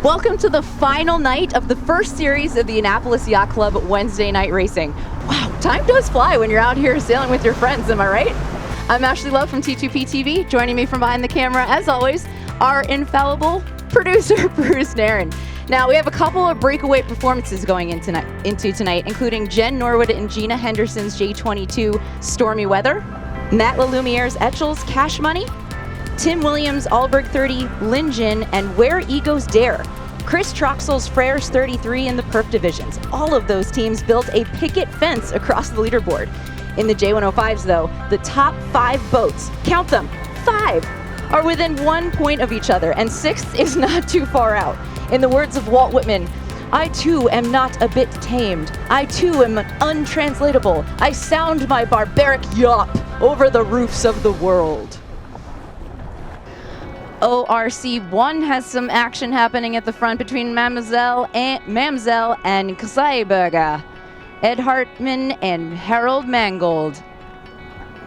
Welcome to the final night of the first series of the Annapolis Yacht Club Wednesday night racing. Wow, time does fly when you're out here sailing with your friends, am I right? I'm Ashley Love from T2P TV. Joining me from behind the camera, as always, our infallible producer, Bruce Nairn. Now, we have a couple of breakaway performances going into tonight, including Jen Norwood and Gina Henderson's J22 Stormy Weather, Matt LaLumiere's Etchel's Cash Money, Tim Williams' Alberg 30, Lin Jin, and Where Egos Dare, Chris Troxell's Freres 33 in the Perf divisions. All of those teams built a picket fence across the leaderboard. In the J105s, though, the top 5 boats, count them, 5, are within 1 point of each other, and 6th is not too far out. In the words of Walt Whitman, I too am not a bit tamed. I too am untranslatable. I sound my barbaric yawp over the roofs of the world. ORC1 has some action happening at the front between Mamsell and Kasaiberger, Ed Hartman and Harold Mangold.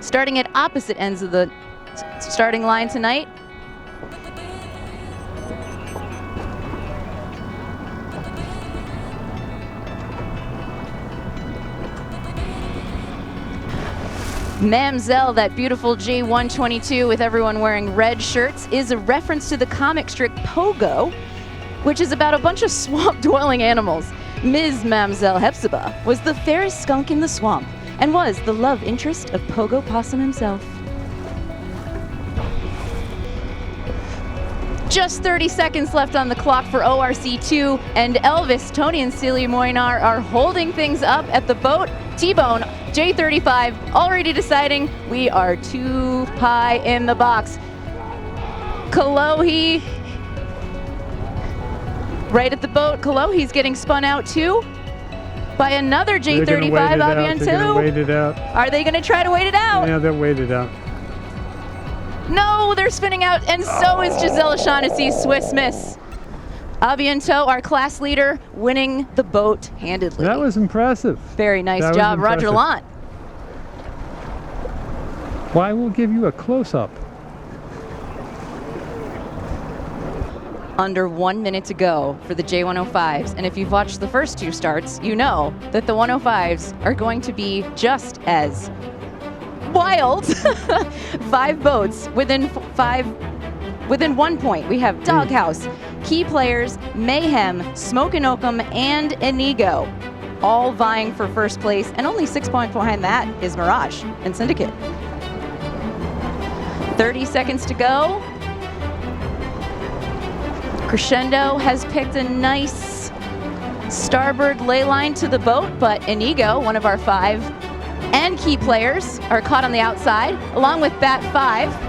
Starting at opposite ends of the starting line tonight. Mamsell, that beautiful J122 with everyone wearing red shirts, is a reference to the comic strip Pogo, which is about a bunch of swamp-dwelling animals. Ms. Mamsell Hepzibah was the fairest skunk in the swamp and was the love interest of Pogo Possum himself. Just 30 seconds left on the clock for ORC2, and Elvis, Tony, and Celia Moinar are holding things up at the boat. T-Bone, J35, already deciding we are too high in the box. Kalohi, right at the boat. Kalohi's getting spun out too by another J35, Avian 2. They're gonna wait it out. Are they gonna try to wait it out? Yeah, they'll wait it out. No, they're spinning out, and so is Giselle O'Shaughnessy's Swiss Miss. Avianto, our class leader, winning the boat handedly. That was impressive. Very nice job, Roger Lant. Why, we'll give you a close-up. Under 1 minute to go for the J105s, and if you've watched the first 2 starts, you know that the 105s are going to be just as wild. 5 boats within 1 point. We have Doghouse, Key Players, Mayhem, Smoke and Oakham, and Inigo, all vying for first place, and only 6 points behind that is Mirage and Syndicate. 30 seconds to go. Crescendo has picked a nice starboard ley line to the boat, but Inigo, one of our 5, and Key Players are caught on the outside, along with Bat 5.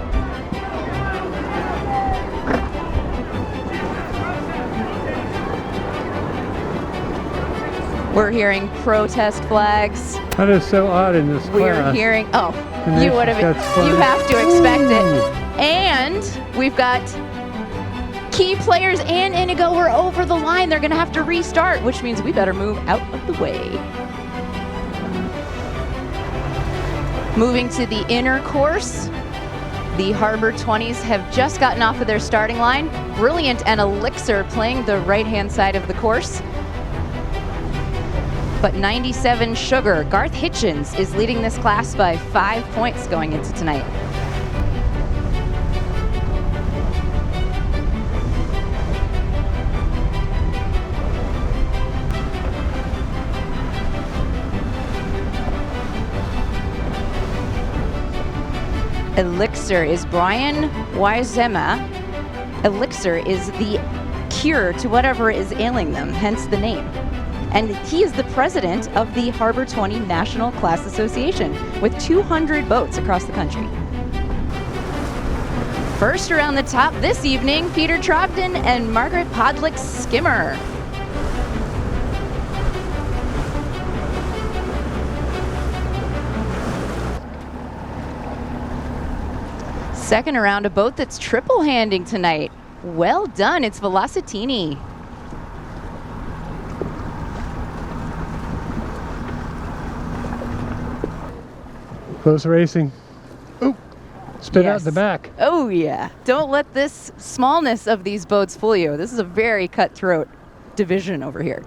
We're hearing protest flags. That is so odd in this class. We're hearing, you would have, you have to expect it. And we've got Key Players and Inigo are over the line. They're gonna have to restart, which means we better move out of the way. Moving to the inner course, the Harbor 20s have just gotten off of their starting line. Brilliant and Elixir playing the right-hand side of the course. But 97 Sugar, Garth Hitchens, is leading this class by 5 points going into tonight. Elixir is Brian Wyzema. Elixir is the cure to whatever is ailing them, hence the name. And he is the president of the Harbor 20 National Class Association with 200 boats across the country. First around the top this evening, Peter Trogdon and Margaret Podlick Skimmer. Second around, a boat that's triple handing tonight. Well done, it's Velocitini. Close racing. Oh, Spit out the back. Oh, yeah. Don't let this smallness of these boats fool you. This is a very cutthroat division over here.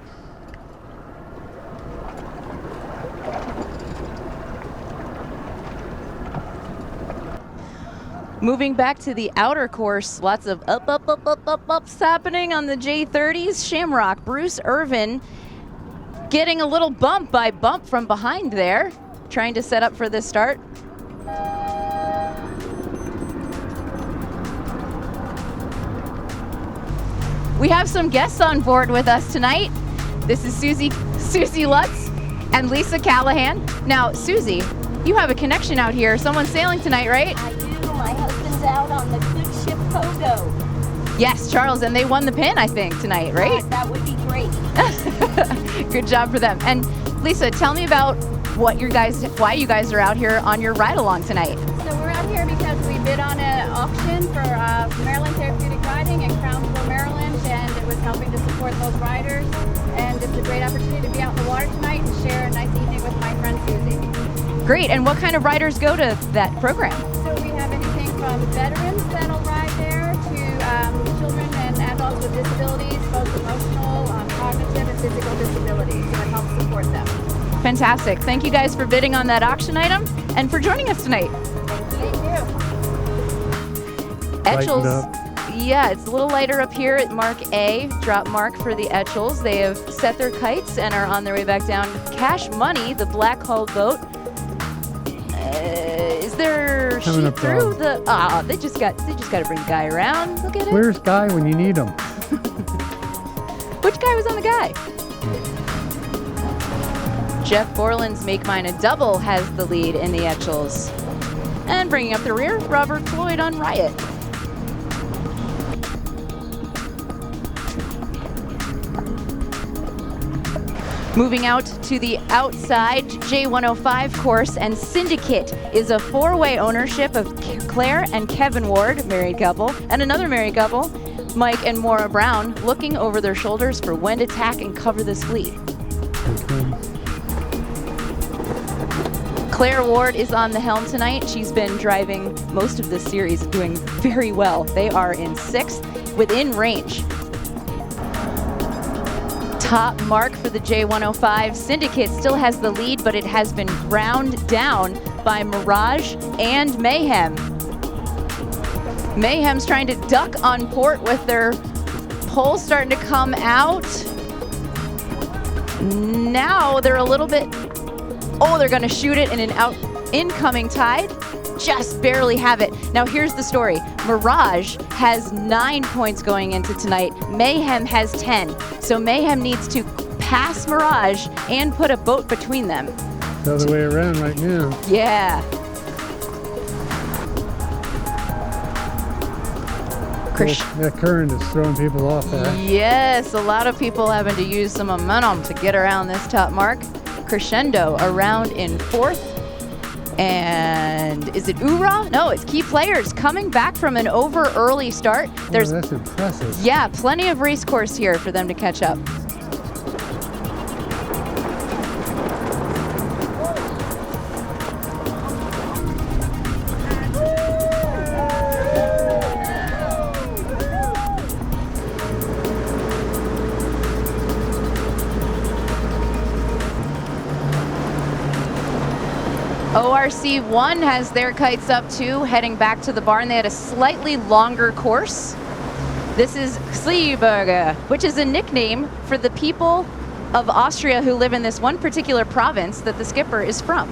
Moving back to the outer course, lots of ups happening on the J30s. Shamrock, Bruce Irvin getting a little bump by bump from behind there, trying to set up for this start. We have some guests on board with us tonight. This is Susie Lutz and Lisa Callahan. Now, Susie, you have a connection out here. Someone's sailing tonight, right? I do. My husband's out on the good ship Pogo. Yes, Charles, and they won the pin, I think, tonight, right? That would be great. Good job for them. And Lisa, tell me about why you guys are out here on your ride along tonight. So we're out here because we bid on an auction for Maryland Therapeutic Riding in Crownsville, Maryland, and it was helping to support those riders. And it's a great opportunity to be out in the water tonight and share a nice evening with my friend Susie. Great. And what kind of riders go to that program? So we have anything from veterans that'll ride there to children and adults with disabilities, both emotional, cognitive, and physical disabilities. So it helps support them. Fantastic. Thank you guys for bidding on that auction item and for joining us tonight. Thank you. Etchells. Yeah, it's a little lighter up here at Mark A, drop mark for the Etchells. They have set their kites and are on their way back down. Cash Money, the black hull boat. Is there Having a sheet through problem. the? They just got to bring Guy around. Look at it. Where's Guy when you need him? Which guy was on the guy? Jeff Borland's Make Mine a Double has the lead in the Etchells. And bringing up the rear, Robert Floyd on Riot. Moving out to the outside, J105 course, and Syndicate is a four-way ownership of Claire and Kevin Ward, married couple, and another married couple, Mike and Maura Brown, looking over their shoulders for when to tack and cover this fleet. Claire Ward is on the helm tonight. She's been driving most of this series, doing very well. They are in sixth, within range. Top mark for the J105. Syndicate still has the lead, but it has been ground down by Mirage and Mayhem. Mayhem's trying to duck on port with their poles starting to come out. Now they're a little bit, they're gonna shoot it in an incoming tide. Just barely have it. Now here's the story. Mirage has 9 points going into tonight. Mayhem has 10. So Mayhem needs to pass Mirage and put a boat between them. The other way around right now. Yeah. That current is throwing people off there. Yes, a lot of people having to use some momentum to get around this top mark. Crescendo around in fourth. And is it Ura? No, it's Key Players coming back from an over early start. That's impressive. Yeah, plenty of race course here for them to catch up. ORC1 has their kites up too, heading back to the barn. They had a slightly longer course. This is Sleeberger, which is a nickname for the people of Austria who live in this one particular province that the skipper is from.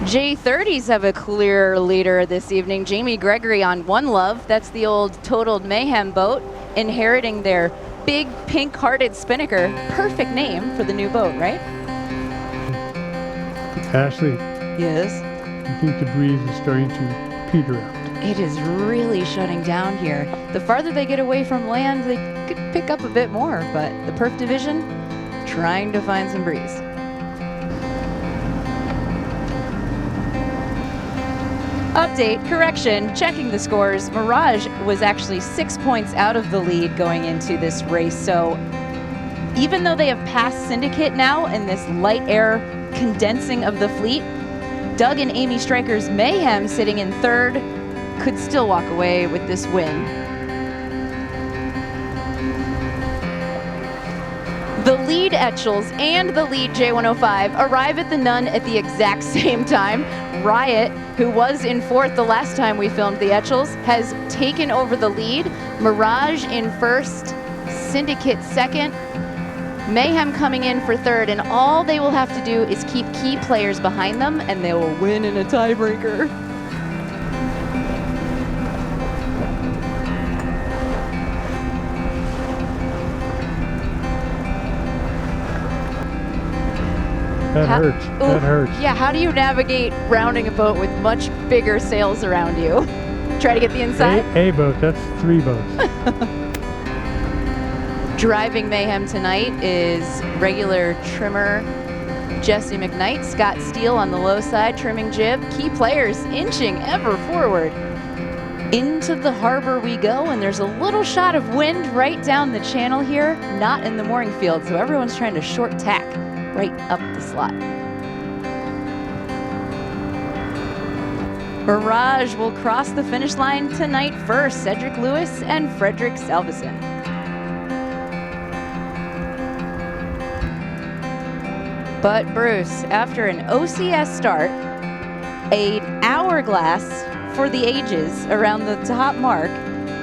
J30s have a clear leader this evening. Jamie Gregory on One Love. That's the old totaled Mayhem boat, inheriting their big pink-hearted spinnaker. Perfect name for the new boat, right? Ashley, Yes. I think the breeze is starting to peter out. It is really shutting down here. The farther they get away from land, they could pick up a bit more, but the Perf division trying to find some breeze. Update, correction, checking the scores. Mirage was actually 6 points out of the lead going into this race, so even though they have passed Syndicate now in this light air condensing of the fleet, Doug and Amy Stryker's Mayhem sitting in third could still walk away with this win. The lead Etchells and the lead J105 arrive at the Nun at the exact same time. Riot, who was in fourth the last time we filmed the Etchells, has taken over the lead. Mirage in first, Syndicate second, Mayhem coming in for third, and all they will have to do is keep key players behind them and they will win in a tiebreaker. That hurts. That hurts. Yeah, how do you navigate rounding a boat with much bigger sails around you? Try to get the inside? A boat, that's 3 boats. Driving Mayhem tonight is regular trimmer Jesse McKnight, Scott Steele on the low side, trimming jib. Key players inching ever forward. Into the harbor we go, and there's a little shot of wind right down the channel here, not in the mooring field, so everyone's trying to short tack right up the slot. Mirage will cross the finish line tonight first, Cedric Lewis and Frederick Salveson. But Bruce, after an OCS start, an hourglass for the ages around the top mark,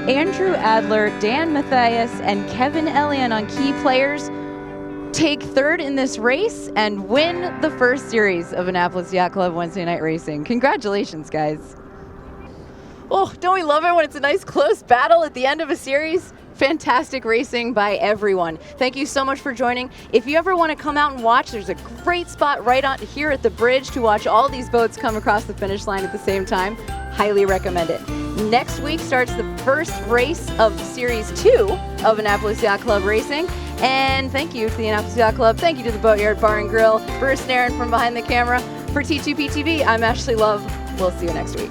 Andrew Adler, Dan Mathias, and Kevin Elian on key players take third in this race and win the first series of Annapolis Yacht Club Wednesday night racing. Congratulations, guys. Oh, don't we love it when it's a nice close battle at the end of a series? Fantastic racing by everyone. Thank you so much for joining. If you ever want to come out and watch, there's a great spot right on here at the bridge to watch all these boats come across the finish line at the same time. Highly recommend it. Next week starts the first race of Series 2 of Annapolis Yacht Club Racing. And thank you to the Annapolis Yacht Club. Thank you to the Boatyard Bar and Grill. Bruce Nairn from behind the camera. For T2P TV, I'm Ashley Love. We'll see you next week.